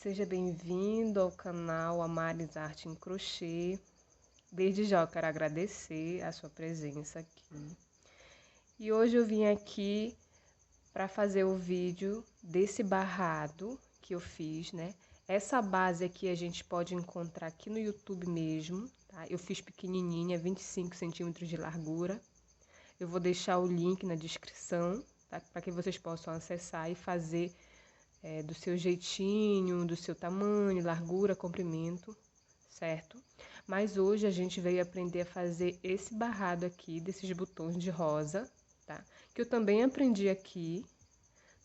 seja bem-vindo ao canal Amares Arte em Crochê. Desde já eu quero agradecer a sua presença aqui. E hoje eu vim aqui para fazer o vídeo desse barrado que eu fiz, né? Essa base aqui a gente pode encontrar aqui no YouTube mesmo, tá? Eu fiz pequenininha, 25 centímetros de largura. Eu vou deixar o link na descrição, tá? Para que vocês possam acessar e fazer do seu jeitinho, do seu tamanho, largura, comprimento, certo? Mas hoje a gente veio aprender a fazer esse barrado aqui, desses botões de rosa, tá? Que eu também aprendi aqui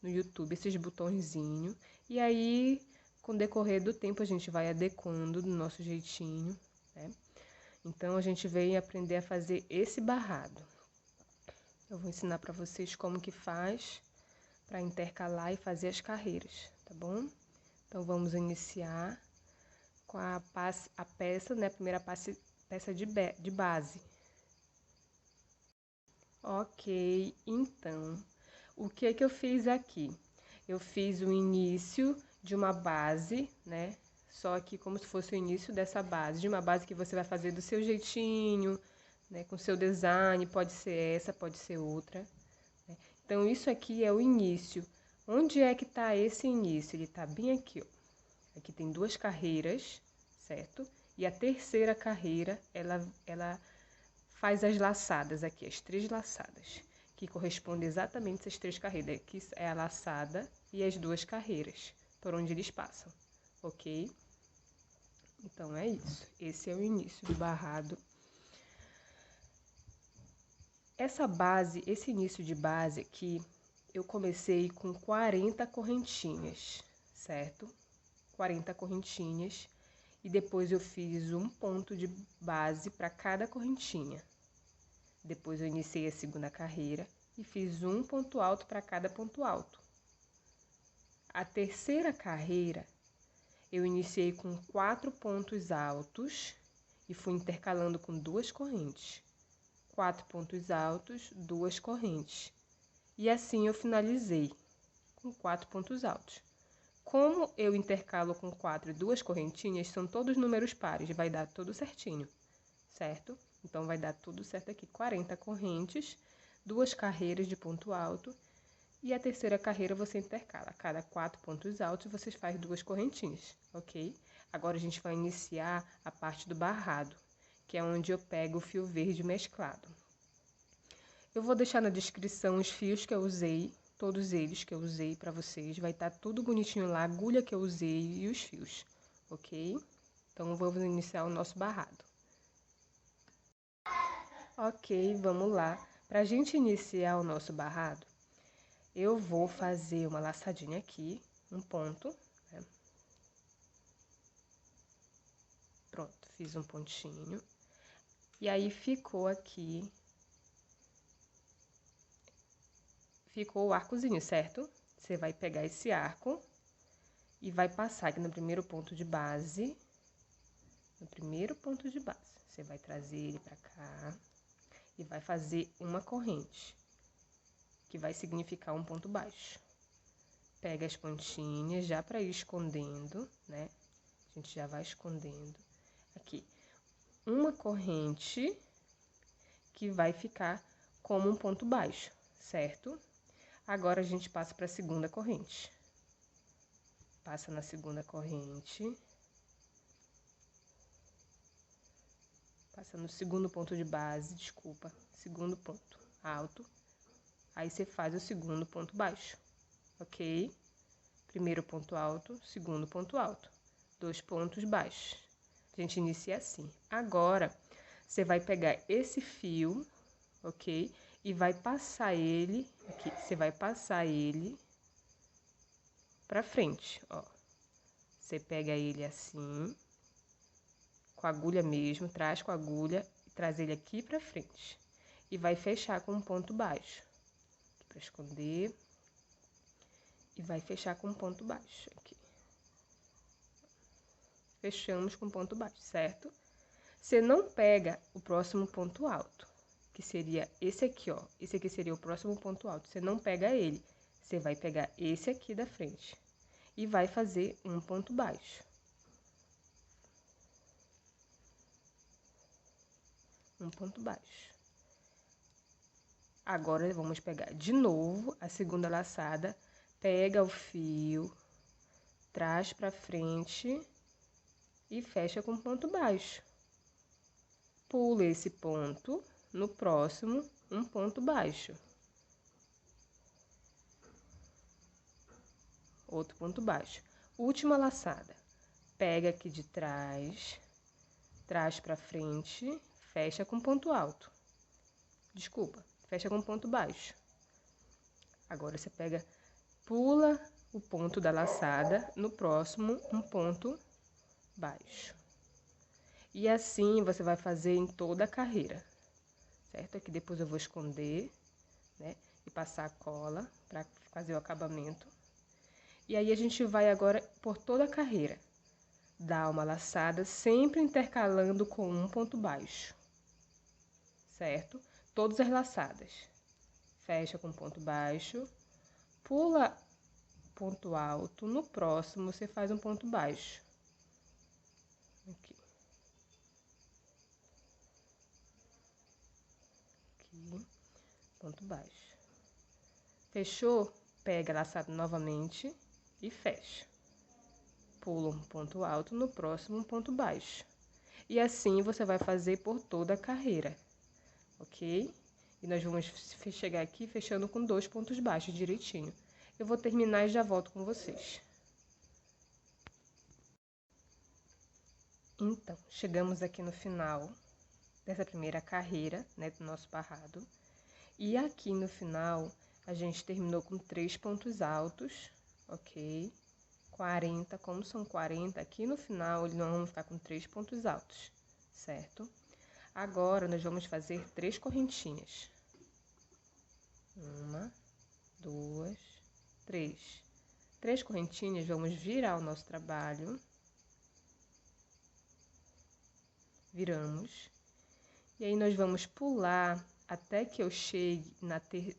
no YouTube, esses botõezinhos. E aí, com o decorrer do tempo, a gente vai adequando do nosso jeitinho, né? Então, a gente veio aprender a fazer esse barrado. Eu vou ensinar para vocês como que faz para intercalar e fazer as carreiras, tá bom? Então, vamos iniciar com a peça, né? A primeira peça de base. Ok, então, o que é que eu fiz aqui? Eu fiz o início de uma base, né? Só que como se fosse o início dessa base, de uma base que você vai fazer do seu jeitinho, né? Com seu design, pode ser essa, pode ser outra. Então, isso aqui é o início. Onde é que tá esse início? Ele tá bem aqui, ó. Aqui tem duas carreiras, certo? E a terceira carreira, ela faz as laçadas aqui, as 3 laçadas, que correspondem exatamente a essas 3 carreiras. Aqui é a laçada e as 2 carreiras, por onde eles passam, ok? Então, é isso. Esse é o início do barrado. Essa base, esse início de base aqui, eu comecei com 40 correntinhas, certo? 40 correntinhas. E depois eu fiz um ponto de base para cada correntinha. Depois eu iniciei a segunda carreira e fiz um ponto alto para cada ponto alto. A terceira carreira eu iniciei com 4 pontos altos e fui intercalando com 2 correntes. 4 pontos altos, 2 correntes. E assim eu finalizei com 4 pontos altos. Como eu intercalo com 4 e 2 correntinhas, são todos números pares, vai dar tudo certinho, certo? Então, vai dar tudo certo aqui, 40 correntes, 2 carreiras de ponto alto, e a terceira carreira você intercala. A cada 4 pontos altos, você faz 2 correntinhas, ok? Agora, a gente vai iniciar a parte do barrado, que é onde eu pego o fio verde mesclado. Eu vou deixar na descrição os fios que eu usei, todos eles que eu usei para vocês. Vai estar tudo bonitinho lá, a agulha que eu usei e os fios, ok? Então, vamos iniciar o nosso barrado. Ok, vamos lá. Pra gente iniciar o nosso barrado, eu vou fazer uma laçadinha aqui, um ponto, né? Pronto, fiz um pontinho. E aí, ficou aqui... Ficou o arcozinho, certo? Você vai pegar esse arco e vai passar aqui no primeiro ponto de base. No primeiro ponto de base. Você vai trazer ele pra cá e vai fazer uma corrente, que vai significar um ponto baixo. Pega as pontinhas já pra ir escondendo, né? A gente já vai escondendo. Aqui, uma corrente que vai ficar como um ponto baixo, certo? Agora, a gente passa para a segunda corrente. Passa na segunda corrente. Passa no segundo ponto de base, desculpa. Segundo ponto alto. Aí, você faz o segundo ponto baixo, ok? Primeiro ponto alto, segundo ponto alto. 2 pontos baixos. A gente inicia assim. Agora, você vai pegar esse fio, ok? E vai passar ele, aqui, você vai passar ele pra frente, ó. Você pega ele assim, com a agulha mesmo, traz com a agulha e traz ele aqui pra frente. E vai fechar com um ponto baixo, aqui pra esconder. E vai fechar com um ponto baixo, aqui. Fechamos com ponto baixo, certo? Você não pega o próximo ponto alto, que seria esse aqui, ó. Esse aqui seria o próximo ponto alto. Você não pega ele, você vai pegar esse aqui da frente. e vai fazer um ponto baixo. Um ponto baixo. Agora, vamos pegar de novo a segunda laçada, pega o fio, traz pra frente e fecha com ponto baixo. Pula esse ponto, no próximo, um ponto baixo. Outro ponto baixo. Última laçada. Pega aqui de trás, traz pra frente, fecha com ponto alto. Desculpa, fecha com ponto baixo. Agora você pega, pula o ponto da laçada, no próximo, um ponto baixo. E assim você vai fazer em toda a carreira, certo? Aqui depois eu vou esconder, né? E passar a cola para fazer o acabamento. E aí a gente vai agora por toda a carreira. Dar uma laçada, sempre intercalando com um ponto baixo, certo? Todas as laçadas. Fecha com ponto baixo, pula ponto alto, no próximo você faz um ponto baixo. Aqui. Aqui, ponto baixo. Fechou? Pega a laçada novamente e fecha. Pula um ponto alto, no próximo um ponto baixo. E assim você vai fazer por toda a carreira, ok? E nós vamos chegar aqui fechando com 2 pontos baixos direitinho. Eu vou terminar e já volto com vocês. Então, chegamos aqui no final dessa primeira carreira, né, do nosso barrado. E aqui no final, a gente terminou com 3 pontos altos, ok? 40, como são 40, aqui no final, nós vamos ficar com 3 pontos altos, certo? Agora, nós vamos fazer 3 correntinhas. 1, 2, 3. 3 correntinhas, vamos virar o nosso trabalho. Viramos. E aí, nós vamos pular até que eu chegue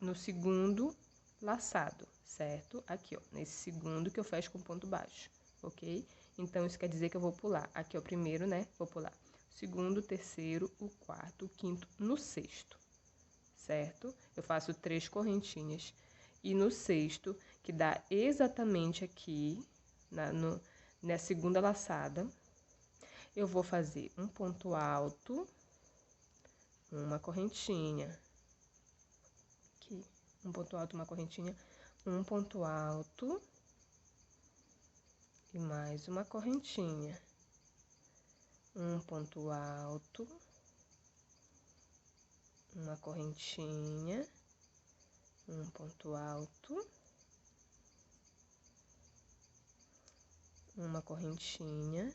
no segundo laçado, certo? Aqui, ó, nesse segundo que eu fecho com ponto baixo, ok? Então, isso quer dizer que eu vou pular. Aqui é o primeiro, né? Vou pular o segundo, o terceiro, o quarto, o quinto, no sexto, certo? Eu faço 3 correntinhas. E no sexto, que dá exatamente aqui, na segunda laçada, eu vou fazer um ponto alto, uma correntinha. Aqui, um ponto alto, uma correntinha, um ponto alto e mais uma correntinha. Um ponto alto, uma correntinha, um ponto alto, uma correntinha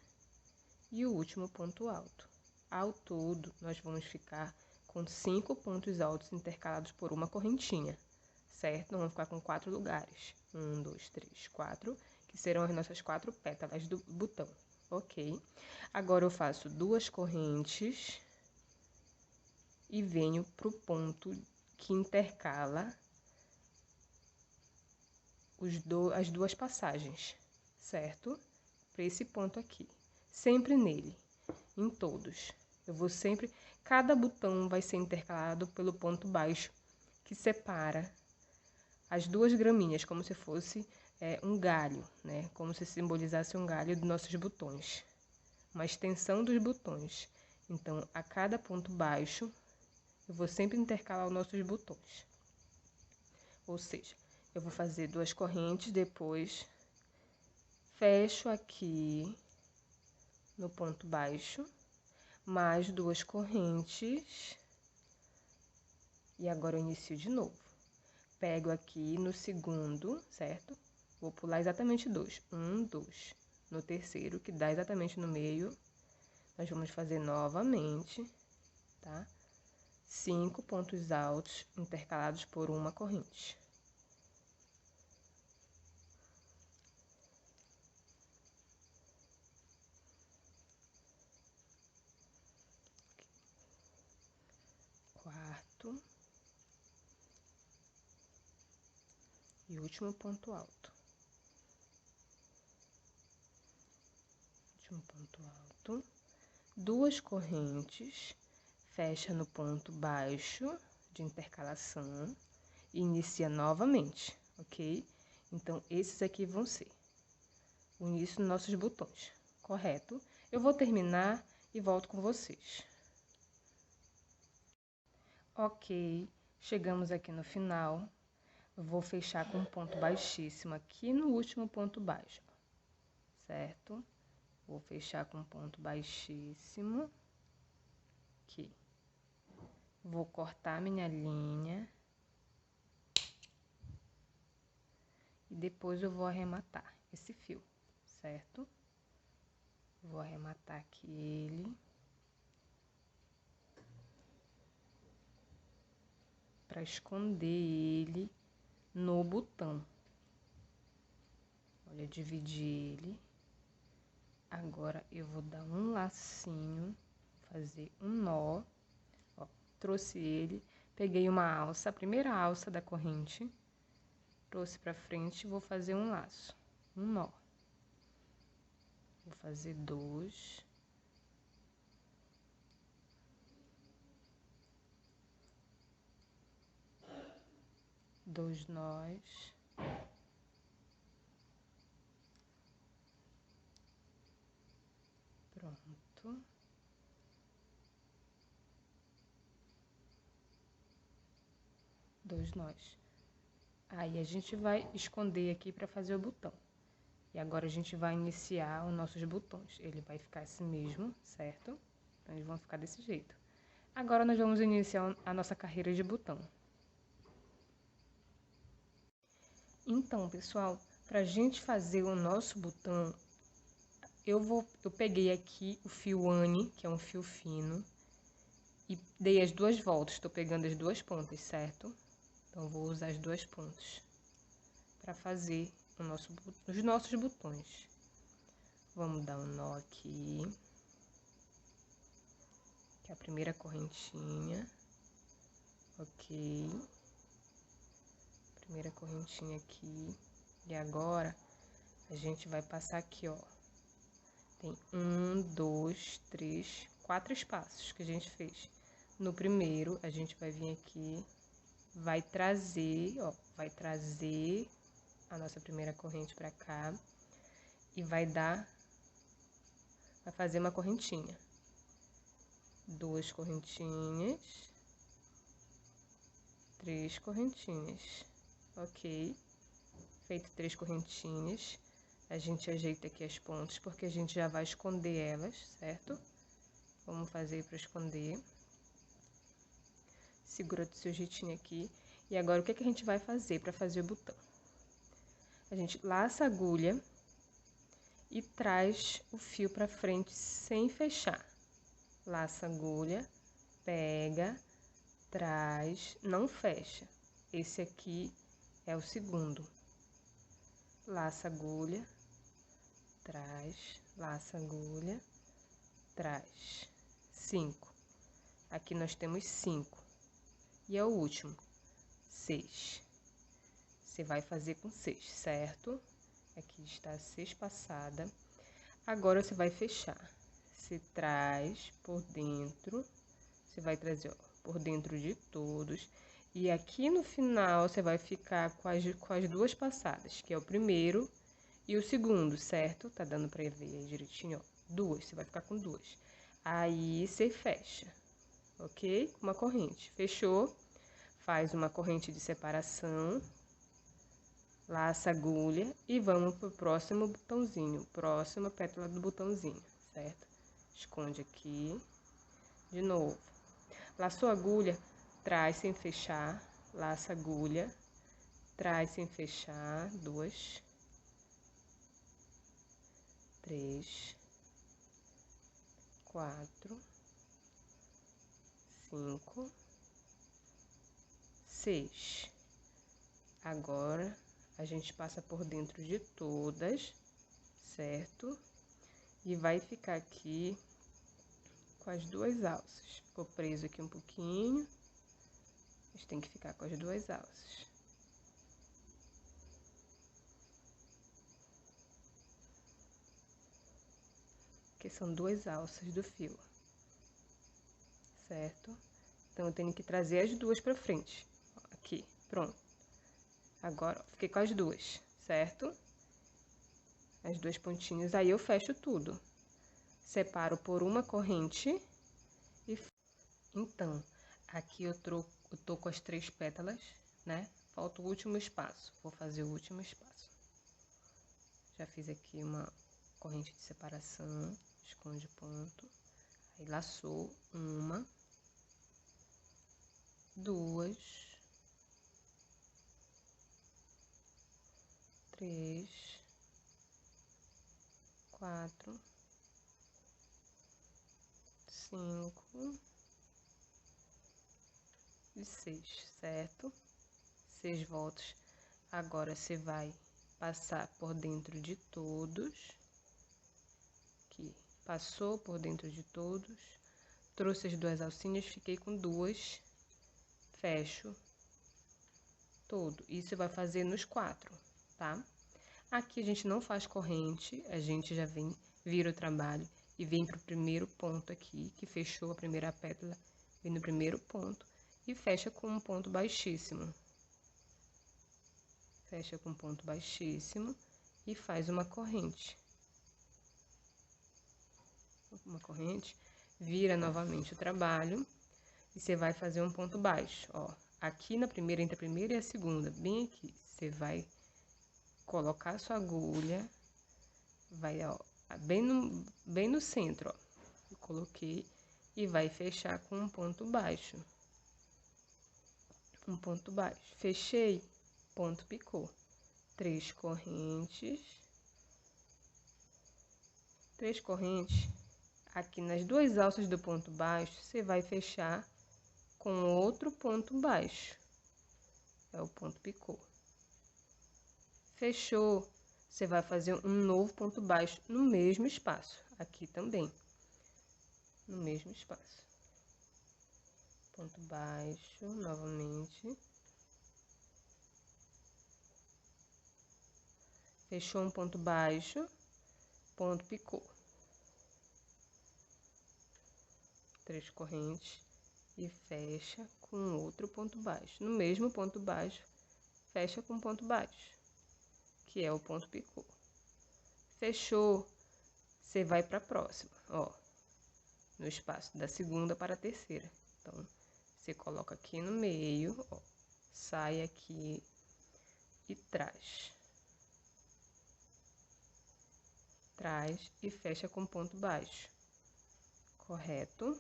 e o último ponto alto. Ao todo, nós vamos ficar com 5 pontos altos intercalados por uma correntinha, certo? Nós vamos ficar com 4 lugares. 1, 2, 3, 4, que serão as nossas 4 pétalas do botão, ok? Agora, eu faço 2 correntes e venho pro ponto que intercala as 2 passagens, certo? Para esse ponto aqui. Sempre nele, em todos. Eu vou sempre... Cada botão vai ser intercalado pelo ponto baixo, que separa as 2 graminhas, como se fosse um galho, né? Como se simbolizasse um galho dos nossos botões. Uma extensão dos botões. Então, a cada ponto baixo, eu vou sempre intercalar os nossos botões. Ou seja, eu vou fazer 2 correntes, depois fecho aqui no ponto baixo, mais 2 correntes, e agora eu inicio de novo. Pego aqui no segundo, certo? Vou pular exatamente 2. 1, 2. No terceiro, que dá exatamente no meio, nós vamos fazer novamente, tá? 5 pontos altos intercalados por uma corrente. Quarto. E último ponto alto. ponto alto, 2 correntes, fecha no ponto baixo de intercalação e inicia novamente, ok? Então, esses aqui vão ser o início dos nossos botões, correto? Eu vou terminar e volto com vocês. Ok, chegamos aqui no final. Eu vou fechar com um ponto baixíssimo aqui no último ponto baixo, certo? Vou fechar com um ponto baixíssimo aqui. Vou cortar minha linha e depois eu vou arrematar esse fio, certo? Vou arrematar aqui ele. Para esconder ele no botão. Olha, dividi ele. Agora, eu vou dar um lacinho, fazer um nó. Ó, trouxe ele, peguei uma alça, a primeira alça da corrente, trouxe pra frente e vou fazer um laço, um nó. Vou fazer 2. Dois nós. Pronto. Dois nós. Aí, a gente vai esconder aqui para fazer o botão. E agora, a gente vai iniciar os nossos botões. Ele vai ficar assim mesmo, certo? Então, eles vão ficar desse jeito. Agora, nós vamos iniciar a nossa carreira de botão. Então, pessoal, pra gente fazer o nosso botão, eu peguei aqui o fio Anne, que é um fio fino, e dei as 2 voltas. Tô pegando as 2 pontas, certo? Então, vou usar as 2 pontas para fazer os nossos botões. Vamos dar um nó aqui, que é a primeira correntinha, ok? Primeira correntinha aqui, e agora a gente vai passar aqui, ó. Tem 1, 2, 3, 4 espaços que a gente fez. No primeiro, a gente vai vir aqui, vai trazer, ó, vai trazer a nossa primeira corrente pra cá e vai fazer uma correntinha. 2 correntinhas, 3 correntinhas, ok? Feito 3 correntinhas, a gente ajeita aqui as pontas, porque a gente já vai esconder elas, certo? Vamos fazer para esconder. Segura do seu jeitinho aqui. E agora, o que a gente vai fazer para fazer o botão? A gente laça a agulha e traz o fio para frente sem fechar. Laça a agulha, pega, traz, não fecha. Esse aqui é o segundo. Laça a agulha, traz, laça a agulha, traz. 5. Aqui nós temos 5. E é o último, 6. Você vai fazer com 6, certo? Aqui está 6 passada. Agora, você vai fechar. Você traz por dentro, você vai trazer, ó, por dentro de todos. E aqui no final, você vai ficar com as 2 passadas, que é o primeiro e o segundo, certo? Tá dando pra ver aí direitinho, ó. 2, você vai ficar com 2. Aí, você fecha, ok? Uma corrente. Fechou? Faz uma corrente de separação. Laça a agulha e vamos pro próximo botãozinho, próxima pétala do botãozinho, certo? Esconde aqui, de novo. Laçou a agulha, traz sem fechar, laça a agulha, traz sem fechar, 2, 3, 4, 5, 6. Agora, a gente passa por dentro de todas, certo? E vai ficar aqui com as 2 alças. Ficou preso aqui um pouquinho, mas tem que ficar com as 2 alças. porque são 2 alças do fio, certo? Então, eu tenho que trazer as 2 pra frente. Aqui, pronto. Agora, ó, fiquei com as 2, certo? As 2 pontinhas, aí eu fecho tudo. Separo por uma corrente e... Então, aqui eu tô com as 3 pétalas, né? Falta o último espaço, vou fazer o último espaço. Já fiz aqui uma corrente de separação, esconde ponto, aí laçou uma, 2, 3, 4, 5 e 6, certo? 6 voltas. Agora, você vai passar por dentro de todos, aqui, passou por dentro de todos, trouxe as 2 alcinhas, fiquei com 2, fecho todo. Isso vai fazer nos 4, tá? Aqui a gente não faz corrente, a gente já vira o trabalho e vem pro primeiro ponto aqui, que fechou a primeira pétala, vem no primeiro ponto e fecha com um ponto baixíssimo. Fecha com ponto baixíssimo e faz uma corrente. Uma corrente, vira novamente o trabalho e você vai fazer um ponto baixo, ó. Aqui na primeira, entre a primeira e a segunda, bem aqui, você vai colocar a sua agulha, vai, ó, bem no centro, ó. Eu coloquei e vai fechar com um ponto baixo. Um ponto baixo. Fechei, ponto picô. 3 correntes. 3 correntes. Aqui nas 2 alças do ponto baixo, você vai fechar com outro ponto baixo. É o ponto picô. Fechou, você vai fazer um novo ponto baixo no mesmo espaço. Aqui também. No mesmo espaço. Ponto baixo, novamente. Fechou um ponto baixo, ponto picô. 3 correntes e fecha com outro ponto baixo. No mesmo ponto baixo, fecha com ponto baixo, que é o ponto picô. Fechou, você vai para a próxima, ó, no espaço da segunda para a terceira. Então, você coloca aqui no meio, ó, sai aqui e traz. Traz e fecha com ponto baixo, correto?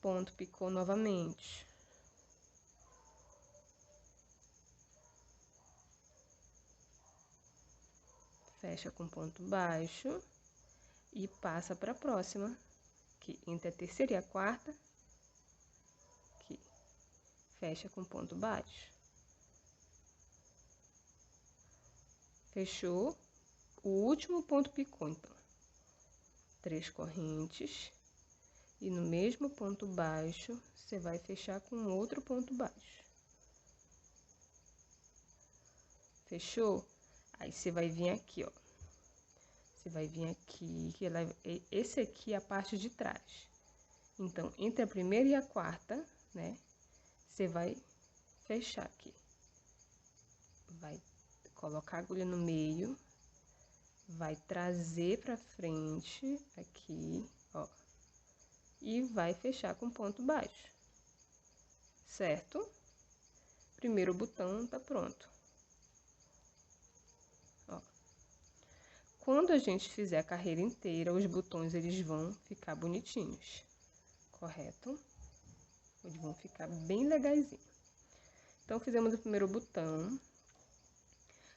Ponto picô novamente. Fecha com ponto baixo e passa para a próxima, que entre a terceira e a quarta, aqui, fecha com ponto baixo. Fechou o último ponto picô, então. 3 correntes e no mesmo ponto baixo, você vai fechar com outro ponto baixo. Fechou? Aí, você vai vir aqui, ó. Você vai vir aqui, que esse aqui é a parte de trás. Então, entre a primeira e a quarta, né, você vai fechar aqui. Vai colocar a agulha no meio, vai trazer pra frente, aqui, ó, e vai fechar com ponto baixo, certo? Primeiro botão tá pronto. Ó. Quando a gente fizer a carreira inteira, os botões, eles vão ficar bonitinhos, correto? Eles vão ficar bem legaisinho. Então, fizemos o primeiro botão.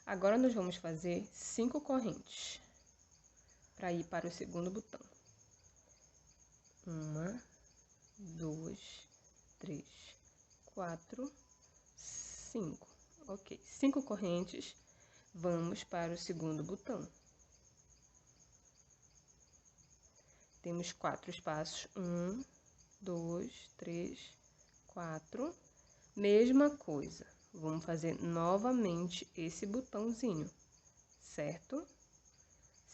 Agora, nós vamos fazer 5 correntes para ir para o segundo botão. 1, 2, 3, 4, 5. Ok, 5 correntes. Vamos para o segundo botão. Temos 4 espaços. 1, 2, 3, 4. Mesma coisa. Vamos fazer novamente esse botãozinho, certo?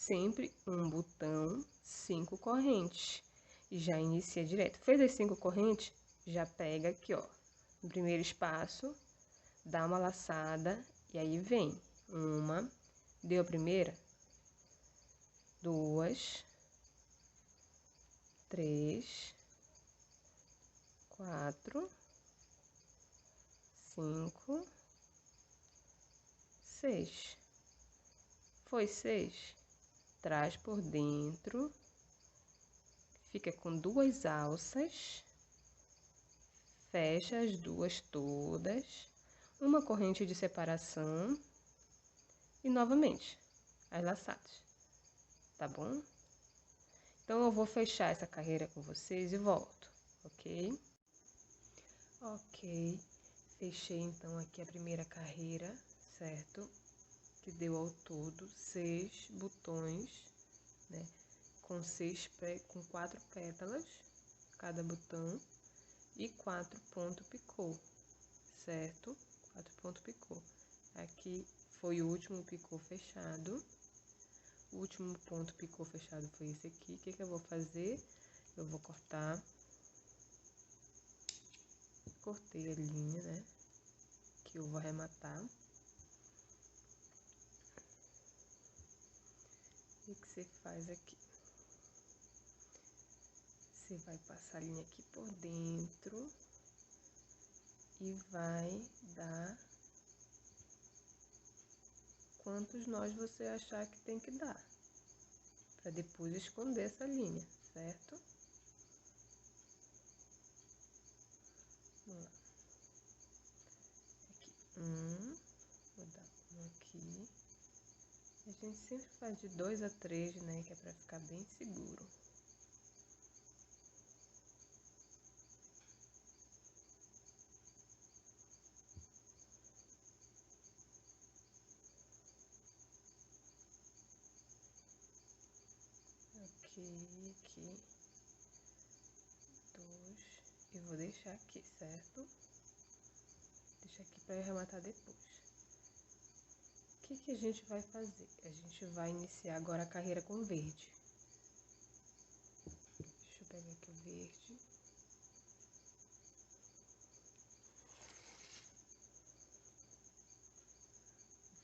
sempre um botão, 5 correntes. E já inicia direto. Fez as 5 correntes, já pega aqui, ó, no primeiro espaço, dá uma laçada e aí vem uma, deu a primeira, 2, 3, 4, 5, 6. Foi 6. Traz por dentro, fica com 2 alças, fecha as duas todas, uma corrente de separação e novamente as laçadas, tá bom? Então, eu vou fechar essa carreira com vocês e volto, ok? Ok, fechei então aqui a primeira carreira, certo? Que deu ao todo 6 botões, né? Com 4 pétalas, cada botão, e 4 pontos picô, certo? 4 pontos picô. Aqui foi o último picô fechado. O último ponto picô fechado foi esse aqui. O que que eu vou fazer? Eu vou cortar. Cortei a linha, né? Que eu vou arrematar. E o que você faz aqui? Você vai passar a linha aqui por dentro e vai dar quantos nós você achar que tem que dar, para depois esconder essa linha, certo? Vamos lá. Aqui, vou dar um aqui. A gente sempre faz de 2 a 3, né, que é para ficar bem seguro. Aqui, 2, e vou deixar aqui, certo? Deixar aqui para arrematar depois. O que que a gente vai fazer? A gente vai iniciar agora a carreira com verde. Deixa eu pegar aqui o verde.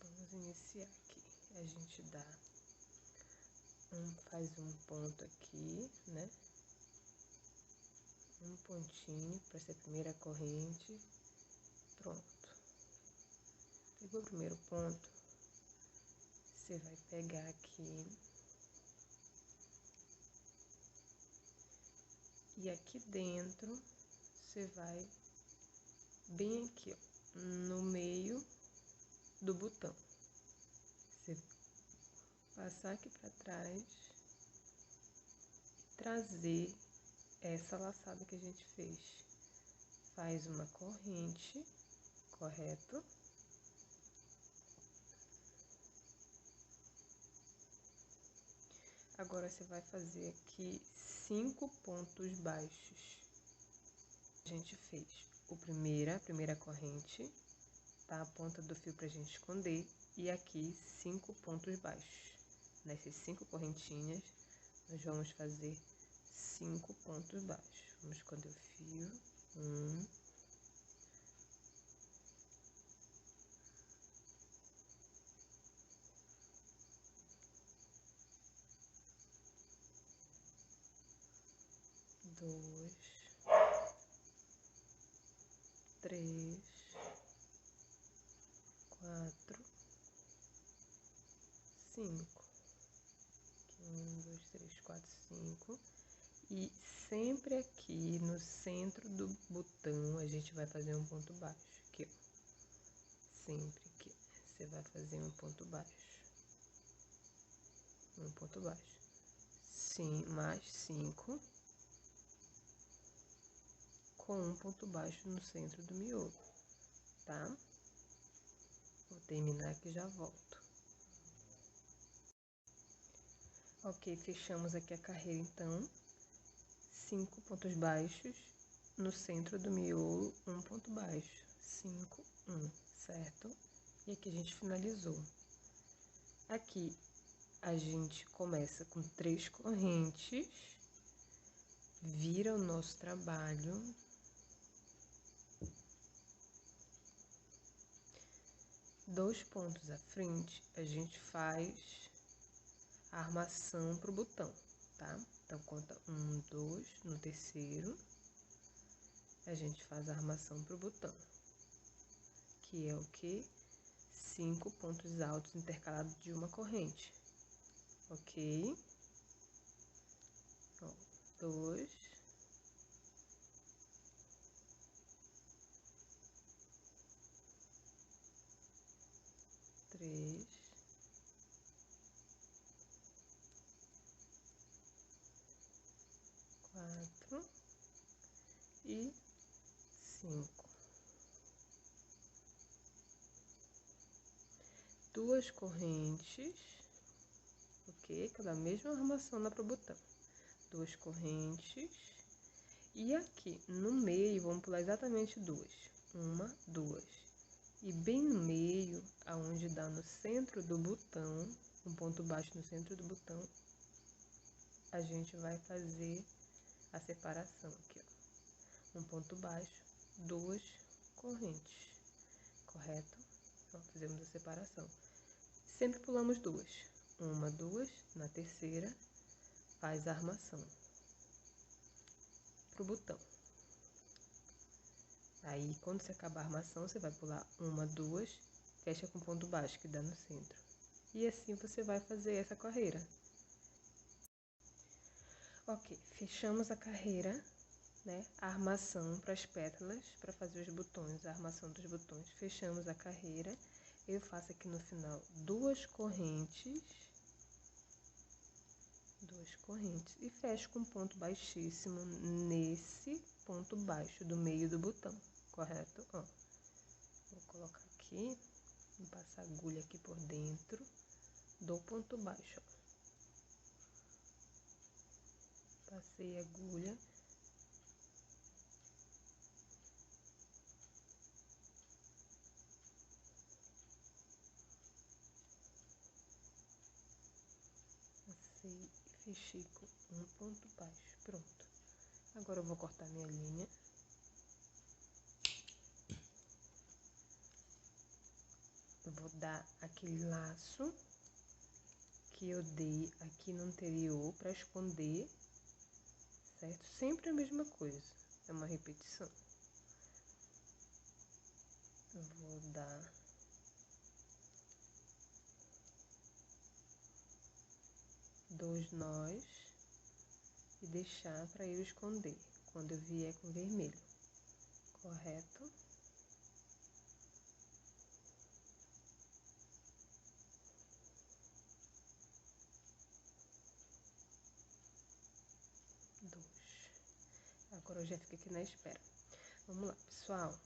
Vamos iniciar aqui. A gente faz um ponto aqui, né? Um pontinho para ser a primeira corrente. Pronto. Pegou o primeiro ponto, você vai pegar aqui e aqui dentro você vai bem aqui, ó, no meio do botão. Você passar aqui para trás e trazer essa laçada que a gente fez. Faz uma corrente, correto? Agora você vai fazer aqui 5 pontos baixos. A gente fez a primeira corrente, tá? A ponta do fio pra gente esconder. E aqui 5 pontos baixos. Nessas 5 correntinhas, nós vamos fazer 5 pontos baixos. Vamos esconder o fio. 1, 2, 3, 4, 5. 1, 2, 3, 4, 5. E sempre aqui no centro do botão a gente vai fazer um ponto baixo. Aqui, ó. Sempre aqui. Você vai fazer um ponto baixo. Um ponto baixo. Sim, mais 5. Com um ponto baixo no centro do miolo, tá? Vou terminar aqui e já volto. Ok, fechamos aqui a carreira então. 5 pontos baixos no centro do miolo, um ponto baixo. 5, 1, certo? E aqui a gente finalizou. Aqui, a gente começa com 3 correntes, vira o nosso trabalho, dois pontos à frente, a gente faz a armação pro botão, tá? Então, conta 1, 2, no terceiro, a gente faz a armação pro botão, que é o que? 5 pontos altos intercalados de uma corrente, ok? Ó, 2, 3, 4 e 5. Duas correntes, ok? Cada mesma armação dá pro botão. Duas correntes. E aqui no meio, vamos pular exatamente duas. Uma, duas. E bem no meio, aonde dá no centro do botão, um ponto baixo no centro do botão, a gente vai fazer a separação aqui, ó. Um ponto baixo, duas correntes, correto? Então, fizemos a separação. Sempre pulamos duas. Uma, duas, na terceira, faz a armação pro botão. Aí, quando você acabar a armação, você vai pular uma, duas, fecha com ponto baixo que dá no centro. E assim você vai fazer essa carreira. Ok, fechamos a carreira, né? A armação para as pétalas, para fazer os botões, a armação dos botões. Fechamos a carreira. Eu faço aqui no final duas correntes e fecho com ponto baixíssimo nesse ponto baixo do meio do botão, correto? Ó, vou colocar aqui, vou passar a agulha aqui por dentro do ponto baixo, ó. Passei a agulha. Passei e fechei com um ponto baixo, pronto. Agora eu vou cortar minha linha. Eu vou dar aquele laço que eu dei aqui no anterior para esconder, certo? Sempre a mesma coisa, é uma repetição. Eu vou dar dois nós e deixar para eu esconder quando eu vier com vermelho, correto? Agora eu já fico aqui na espera. Vamos lá, pessoal.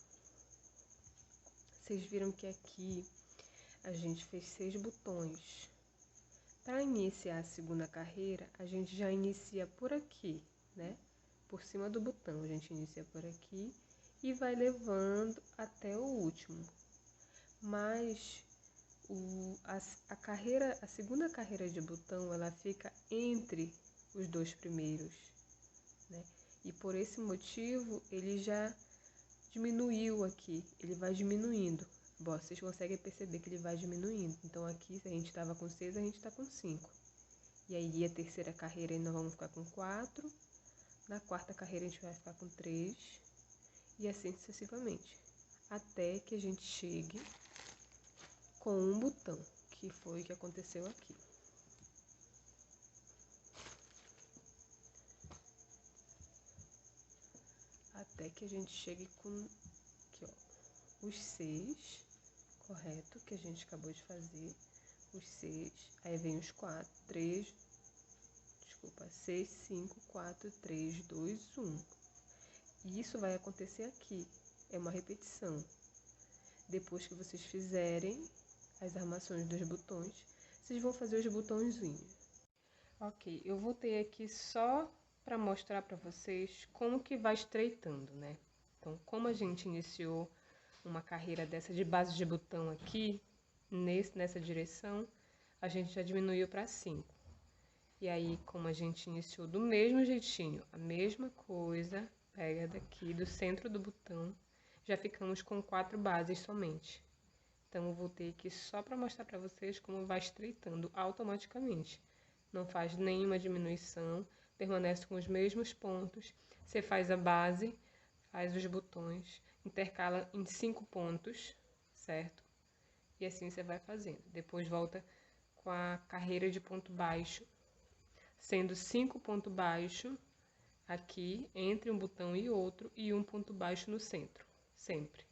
Vocês viram que aqui a gente fez 6 botões. Para iniciar a segunda carreira, a gente já inicia por aqui, né? Por cima do botão, a gente inicia por aqui e vai levando até o último. Mas a segunda carreira de botão, ela fica entre os dois primeiros, né? E por esse motivo, ele já diminuiu aqui, ele vai diminuindo. Bom, vocês conseguem perceber que ele vai diminuindo. Então aqui, se a gente estava com 6, a gente está com 5. E aí a terceira carreira ainda vamos ficar com 4. Na quarta carreira a gente vai ficar com 3. E assim sucessivamente. Até que a gente chegue com um botão, que foi o que aconteceu aqui. Até que a gente chegue com aqui, ó, os 6, correto? Que a gente acabou de fazer. Os 6, aí vem os 4, 3, desculpa, 6, 5, 4, 3, 2, 1. E isso vai acontecer aqui, é uma repetição. Depois que vocês fizerem as armações dos botões, vocês vão fazer os botõezinhos. Ok, eu voltei aqui só para mostrar para vocês como que vai estreitando, né? Então, como a gente iniciou uma carreira dessa de base de botão aqui, nessa direção, a gente já diminuiu para 5. E aí, como a gente iniciou do mesmo jeitinho, a mesma coisa, pega daqui do centro do botão, já ficamos com 4 bases somente. Então, eu voltei aqui só para mostrar para vocês como vai estreitando automaticamente. Não faz nenhuma diminuição, permanece com os mesmos pontos. Você faz a base, faz os botões, intercala em 5 pontos, certo? E assim você vai fazendo. Depois volta com a carreira de ponto baixo, sendo 5 pontos baixos aqui entre um botão e outro e um ponto baixo no centro, sempre.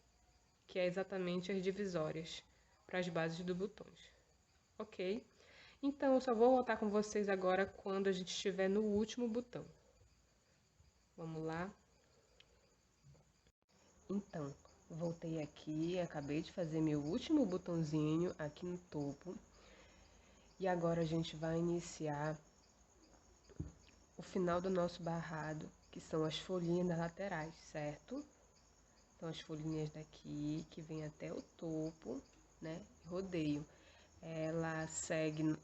Que é exatamente as divisórias para as bases dos botões, ok? Então, eu só vou voltar com vocês agora quando a gente estiver no último botão. Vamos lá. Então, voltei aqui, acabei de fazer meu último botãozinho aqui no topo. E agora a gente vai iniciar o final do nosso barrado, que são as folhinhas das laterais, certo? Então, as folhinhas daqui, que vem até o topo, né? Rodeio. Ela segue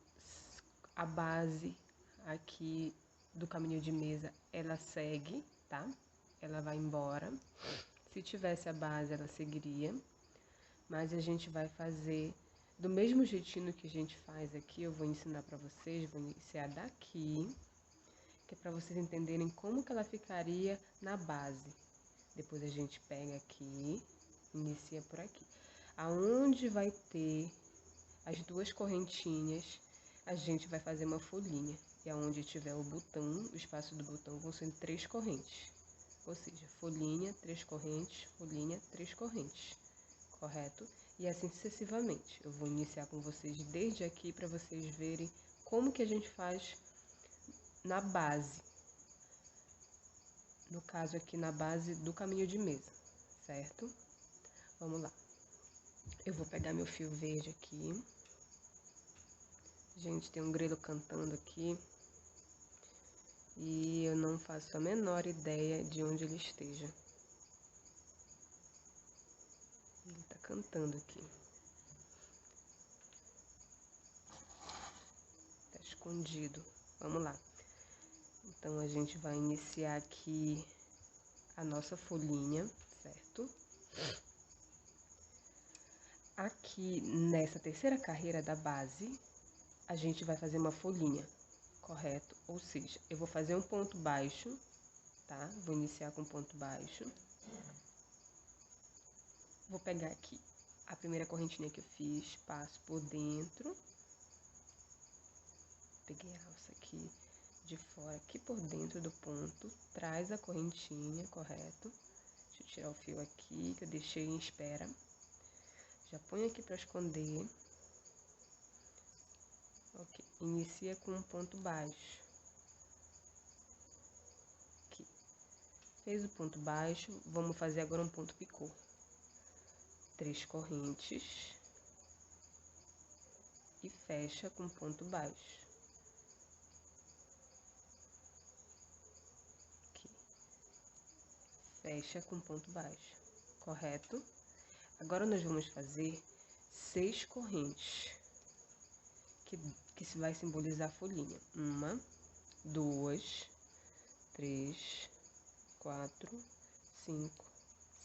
a base aqui do caminho de mesa, ela segue, tá? Ela vai embora. Se tivesse a base, ela seguiria. Mas a gente vai fazer do mesmo jeitinho que a gente faz aqui. Eu vou ensinar pra vocês, vou iniciar daqui, que é pra vocês entenderem como que ela ficaria na base. Depois a gente pega aqui, inicia por aqui. Aonde vai ter as duas correntinhas, a gente vai fazer uma folhinha. E aonde tiver o botão, o espaço do botão, vão ser 3 correntes. Ou seja, folhinha, 3 correntes, folhinha, 3 correntes. Correto? E assim sucessivamente. Eu vou iniciar com vocês desde aqui para vocês verem como que a gente faz na base. No caso aqui na base do caminho de mesa, certo? Vamos lá. Eu vou pegar meu fio verde aqui. Gente, tem um grilo cantando aqui. E eu não faço a menor ideia de onde ele esteja. Ele tá cantando aqui. Tá escondido. Vamos lá. Então, a gente vai iniciar aqui a nossa folhinha, certo? Aqui, nessa terceira carreira da base, a gente vai fazer uma folhinha, correto? Ou seja, eu vou fazer um ponto baixo, tá? Vou iniciar com ponto baixo. Vou pegar aqui a primeira correntinha que eu fiz, passo por dentro. Peguei a alça aqui de fora, aqui por dentro do ponto, traz a correntinha, correto? Deixa eu tirar o fio aqui, que eu deixei em espera. Já põe aqui para esconder. Ok, inicia com um ponto baixo. Aqui. Fez o ponto baixo, vamos fazer agora um ponto picô. 3 correntes. E fecha com ponto baixo. Aqui. Fecha com ponto baixo, correto? Agora nós vamos fazer 6 correntes, que vai simbolizar a folhinha. 1, 2, 3, 4, 5,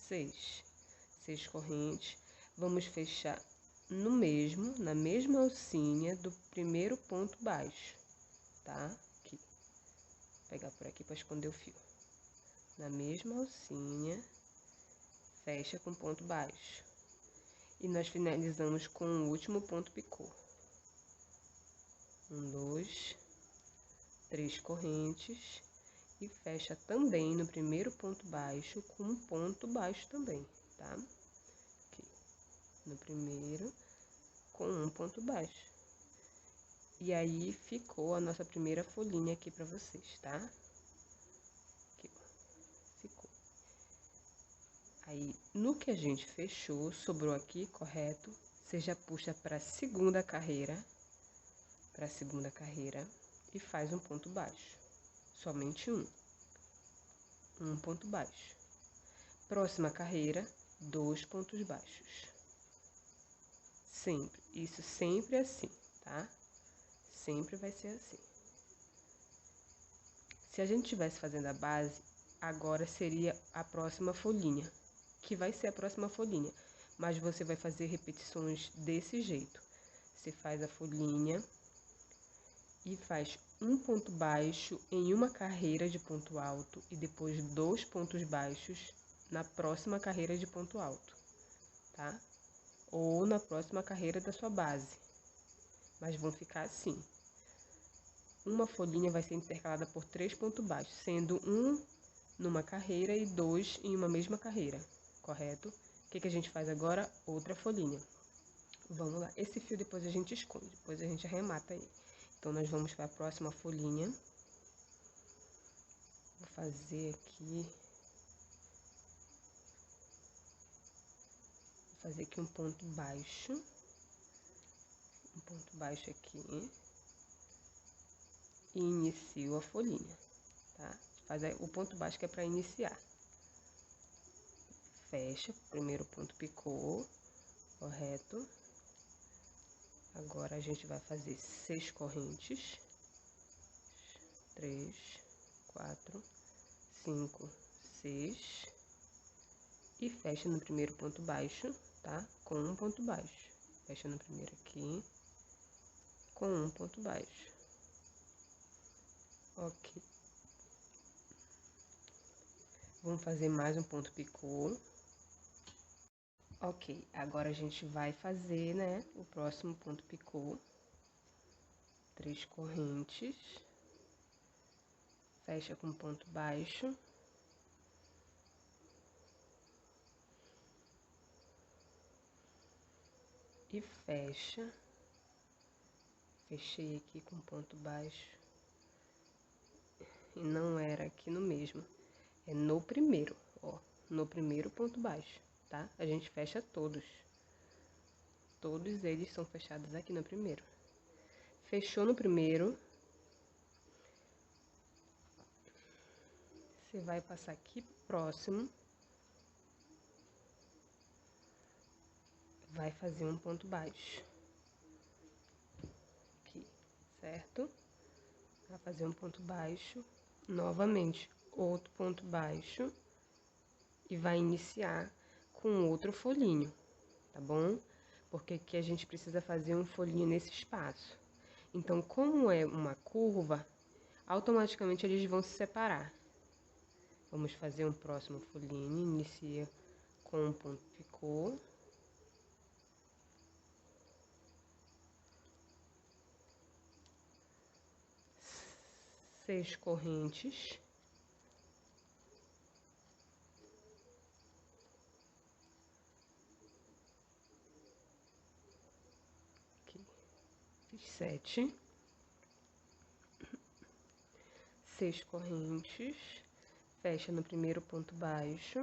6. 6 correntes. Vamos fechar na mesma alcinha do primeiro ponto baixo, tá? Aqui. Vou pegar por aqui para esconder o fio. Na mesma alcinha, fecha com ponto baixo. E nós finalizamos com o último ponto picô. 1, 2, 3 correntes. E fecha também no primeiro ponto baixo com um ponto baixo também, tá? Aqui. No primeiro, com um ponto baixo. E aí, ficou a nossa primeira folhinha aqui pra vocês, tá? Aqui, ó. Ficou. Aí, no que a gente fechou, sobrou aqui, correto? Você já puxa pra segunda carreira. E faz um ponto baixo. Somente um. Um ponto baixo. Próxima carreira, 2 pontos baixos. Sempre. Isso sempre assim, tá? sempre vai ser assim. Se a gente estivesse fazendo a base, agora seria a próxima folhinha, que vai ser a próxima folhinha, mas você vai fazer repetições desse jeito. Você faz a folhinha e faz um ponto baixo em uma carreira de ponto alto e depois 2 pontos baixos na próxima carreira de ponto alto, tá? Ou na próxima carreira da sua base, mas vão ficar assim. Uma folhinha vai ser intercalada por 3 pontos baixos, sendo um numa carreira e 2 em uma mesma carreira, correto? O que a gente faz agora? Outra folhinha. Vamos lá, esse fio depois a gente esconde, depois a gente arremata ele. Então, nós vamos para a próxima folhinha. Vou fazer aqui... Vou fazer aqui um ponto baixo. Um ponto baixo aqui. E inicio a folhinha, tá? Faz o ponto baixo que é para iniciar. Fecha, primeiro ponto picô, correto? Agora, a gente vai fazer 6 correntes. 3, 4, 5, 6. E fecha no primeiro ponto baixo, tá? Com um ponto baixo. Fecha no primeiro aqui, com um ponto baixo. Ok. Vamos fazer mais um ponto picô. Ok, agora a gente vai fazer, né, o próximo ponto picô. 3 correntes. Fecha com ponto baixo. E fecha. Fechei aqui com ponto baixo. E não era aqui no mesmo. É no primeiro, ó. No primeiro ponto baixo, tá? A gente fecha todos. Todos eles são fechados aqui no primeiro. Fechou no primeiro. Você vai passar aqui próximo. Vai fazer um ponto baixo. Aqui, certo? Vai fazer um ponto baixo. Novamente, outro ponto baixo. E vai iniciar com outro folhinho, tá bom? Porque aqui a gente precisa fazer um folhinho nesse espaço. Então, como é uma curva, automaticamente eles vão se separar. Vamos fazer um próximo folhinho, inicia com um ponto picô. Seis correntes. Aqui, fiz 7. 6 correntes. Fecha no primeiro ponto baixo.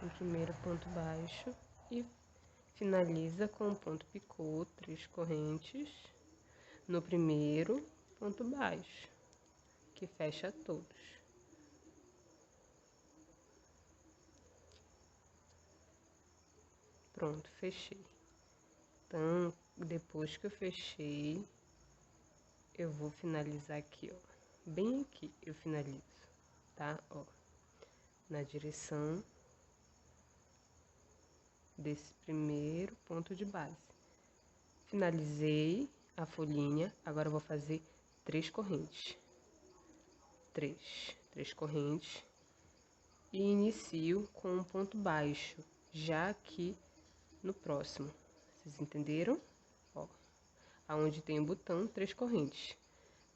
No primeiro ponto baixo e finaliza com um ponto picô, 3 correntes no primeiro ponto baixo, que fecha todos. Pronto, fechei. Então, depois que eu fechei, eu vou finalizar aqui, ó. Bem aqui eu finalizo, tá? Ó, na direção desse primeiro ponto de base. Finalizei a folhinha, agora eu vou fazer 3 correntes. 3 correntes. E inicio com um ponto baixo, já aqui no próximo. Vocês entenderam? Ó, aonde tem o botão, 3 correntes.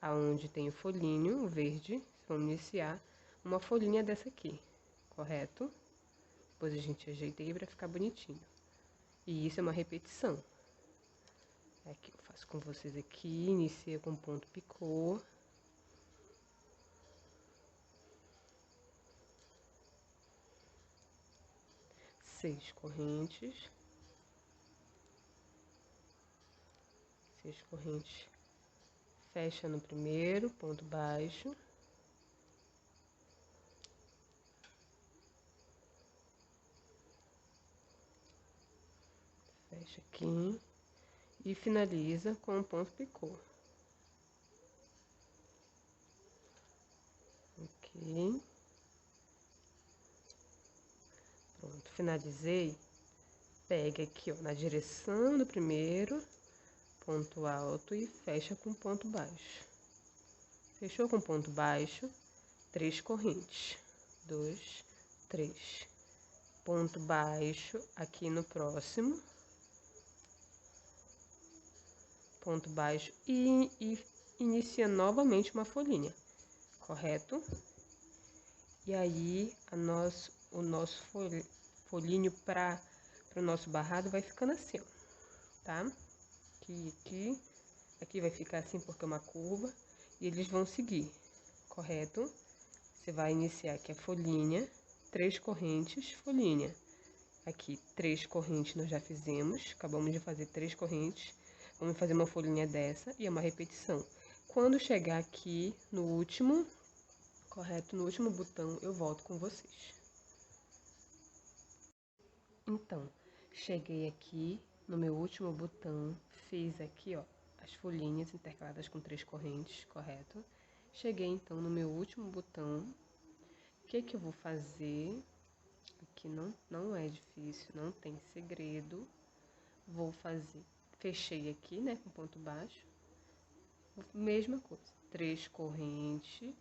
Aonde tem o folhinho verde, vamos iniciar uma folhinha dessa aqui, correto? Depois a gente ajeita aí pra ficar bonitinho. E isso é uma repetição. Aqui eu faço com vocês aqui, inicia com ponto picô. Seis correntes. 6 correntes. Fecha no primeiro ponto baixo. fecha aqui e finaliza com um ponto picô. Ok. Pronto, finalizei. Pega aqui, ó, na direção do primeiro ponto alto e fecha com ponto baixo. Fechou com ponto baixo, 3 correntes. 2, 3. Ponto baixo aqui no próximo. Ponto baixo e inicia novamente uma folhinha, correto? E aí, o nosso folhinho para o nosso barrado vai ficando assim, ó, tá? Aqui vai ficar assim porque é uma curva e eles vão seguir, correto? Você vai iniciar aqui a folhinha, 3 correntes, folhinha. Aqui, 3 correntes nós já fizemos, acabamos de fazer 3 correntes. Vamos fazer uma folhinha dessa e é uma repetição. Quando chegar aqui no último, correto? No último botão, eu volto com vocês. Então, cheguei aqui no meu último botão, fiz aqui, ó, as folhinhas intercaladas com 3 correntes, correto? Cheguei, então, no meu último botão. O que que eu vou fazer? Aqui não é difícil, não tem segredo. Vou fazer, fechei aqui, né, com ponto baixo. Mesma coisa, 3 correntes.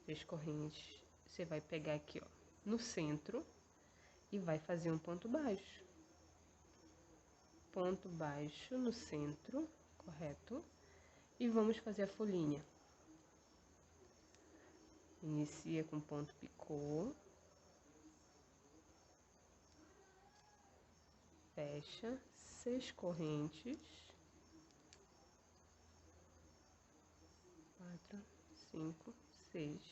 3 correntes. Você vai pegar aqui, ó, no centro e vai fazer um ponto baixo. Ponto baixo no centro, correto? E vamos fazer a folhinha. Inicia com ponto picô. Fecha 6 correntes. 4, 5, 6.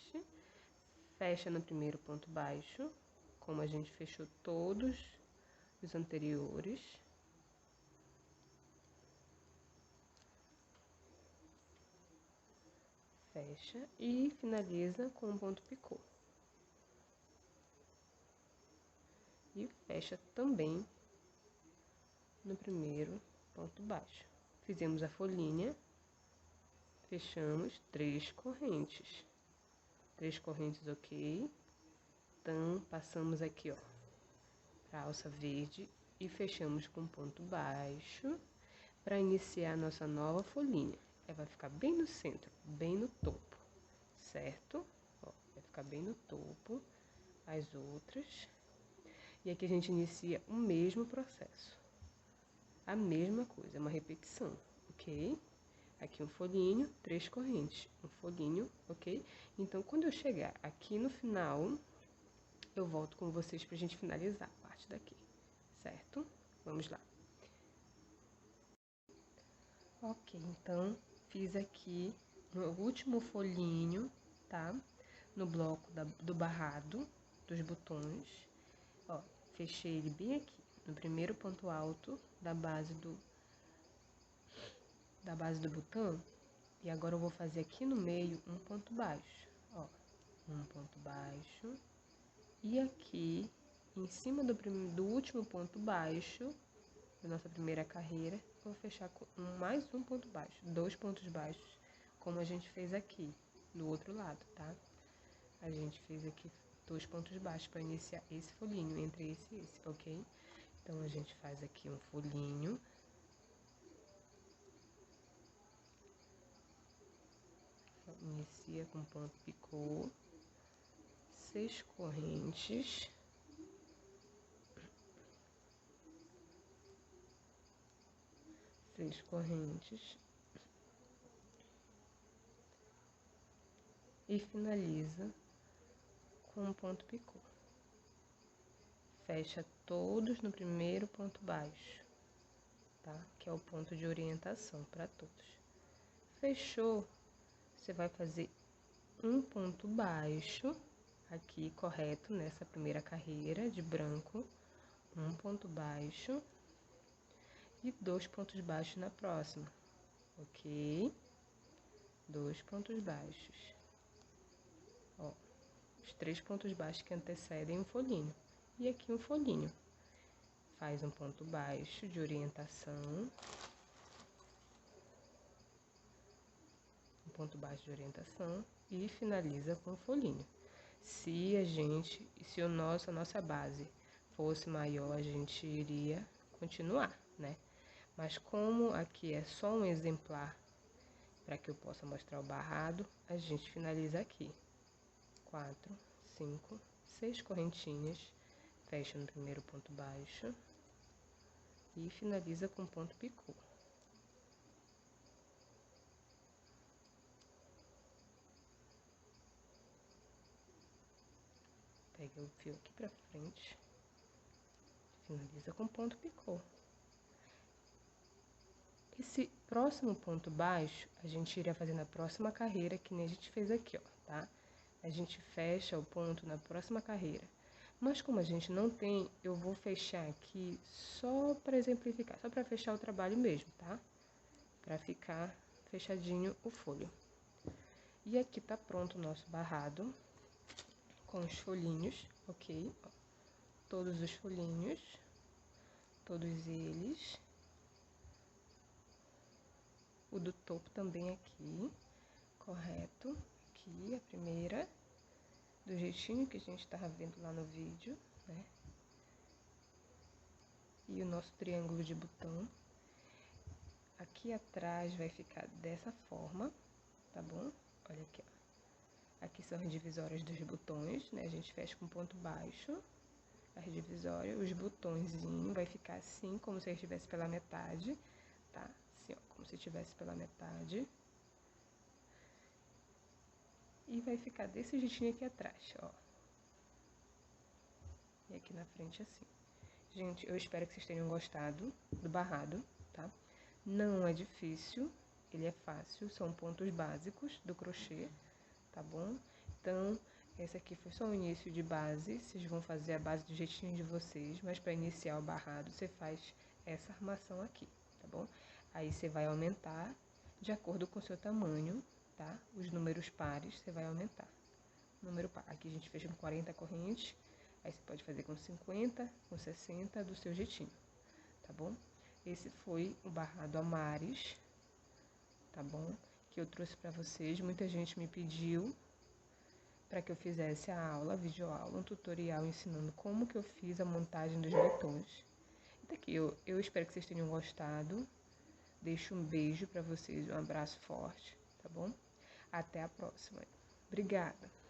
Fecha no primeiro ponto baixo, como a gente fechou todos os anteriores. Fecha e finaliza com um ponto picô. E fecha também no primeiro ponto baixo. Fizemos a folhinha, fechamos 3 correntes. 3 correntes, ok. Então, passamos aqui, ó, para a alça verde e fechamos com ponto baixo para iniciar a nossa nova folhinha. Ela vai ficar bem no centro, bem no topo, certo? Ó, vai ficar bem no topo, as outras. E aqui a gente inicia o mesmo processo. A mesma coisa, é uma repetição, ok? Aqui um folhinho, 3 correntes, um folhinho, ok? Então, quando eu chegar aqui no final, eu volto com vocês pra gente finalizar a parte daqui, certo? Vamos lá. Ok, então, fiz aqui o último folhinho, tá? No bloco do barrado, dos botões. Ó, fechei ele bem aqui, no primeiro ponto alto da base do botão. E agora eu vou fazer aqui no meio um ponto baixo, ó. Um ponto baixo. E aqui, em cima do último ponto baixo da nossa primeira carreira, eu vou fechar com mais um ponto baixo, 2 pontos baixos, como a gente fez aqui, do outro lado, tá? A gente fez aqui 2 pontos baixos para iniciar esse folhinho, entre esse e esse, ok? Então, a gente faz aqui um folhinho. Inicia com ponto picô. 6 correntes. Seis correntes. E finaliza com um ponto picô. Fecha todos no primeiro ponto baixo, tá? Que é o ponto de orientação para todos. Fechou, você vai fazer um ponto baixo aqui, correto, nessa primeira carreira de branco, um ponto baixo e 2 pontos baixos na próxima, ok? 2 pontos baixos, ó, os 3 pontos baixos que antecedem um folhinho, e aqui um folhinho. faz um ponto baixo de orientação. Um ponto baixo de orientação e finaliza com folhinho. Se a nossa base fosse maior, a gente iria continuar, né? Mas como aqui é só um exemplar para que eu possa mostrar o barrado, a gente finaliza aqui. 4, 5, 6 correntinhas, fecha no primeiro ponto baixo e finaliza com ponto picô. Pega o fio aqui pra frente, finaliza com ponto picô. Esse próximo ponto baixo, a gente iria fazer na próxima carreira, que nem a gente fez aqui, ó, tá? A gente fecha o ponto na próxima carreira. Mas como a gente não tem, eu vou fechar aqui só para exemplificar, só para fechar o trabalho mesmo, tá? Para ficar fechadinho o folho. E aqui tá pronto o nosso barrado, com os folhinhos, ok? Ó, todos os folhinhos, todos eles. O do topo também aqui, correto? Aqui a primeira, do jeitinho que a gente tava vendo lá no vídeo, né? E o nosso triângulo de botão. Aqui atrás vai ficar dessa forma, tá bom? Olha aqui, ó. Aqui são as divisórias dos botões, né? A gente fecha com ponto baixo, as divisórias, os botõezinhos vai ficar assim, como se estivesse pela metade, tá? Assim, ó, como se estivesse pela metade. E vai ficar desse jeitinho aqui atrás, ó. E aqui na frente assim. Gente, eu espero que vocês tenham gostado do barrado, tá? Não é difícil, ele é fácil, são pontos básicos do crochê, tá bom? Então, esse aqui foi só o início de base, vocês vão fazer a base do jeitinho de vocês, mas para iniciar o barrado, você faz essa armação aqui, tá bom? Aí você vai aumentar de acordo com o seu tamanho, tá? Os números pares você vai aumentar. Número par, aqui a gente fez com 40 correntes, aí você pode fazer com 50, com 60, do seu jeitinho, tá bom? Esse foi o barrado Amares, tá bom? Que eu trouxe pra vocês, muita gente me pediu para que eu fizesse a aula, a videoaula, um tutorial ensinando como que eu fiz a montagem dos botões. Então aqui, eu espero que vocês tenham gostado. Deixo um beijo para vocês, um abraço forte, tá bom? Até a próxima. Obrigada!